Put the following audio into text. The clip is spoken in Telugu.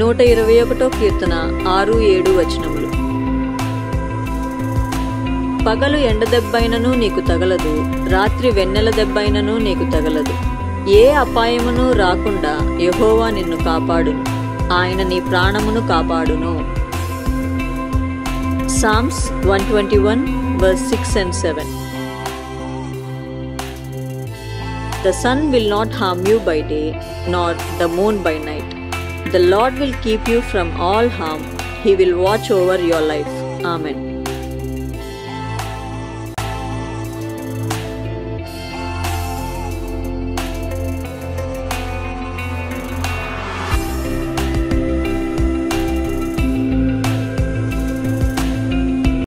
121 కీర్తన 6-7 వచనములు. పగలు ఎండ దెబ్బైనను నీకు తగలదు, రాత్రి వెన్నెల దెబ్బైనను నీకు తగలదు. ఏ అపాయమును రాకుండా యెహోవా నిన్ను కాపాడును, ఆయన నీ ప్రాణమును కాపాడును. Psalms 121 verse 6 and 7. The sun will not harm you by day, nor the moon by night. The Lord will keep you from all harm. He will watch over your life. Amen.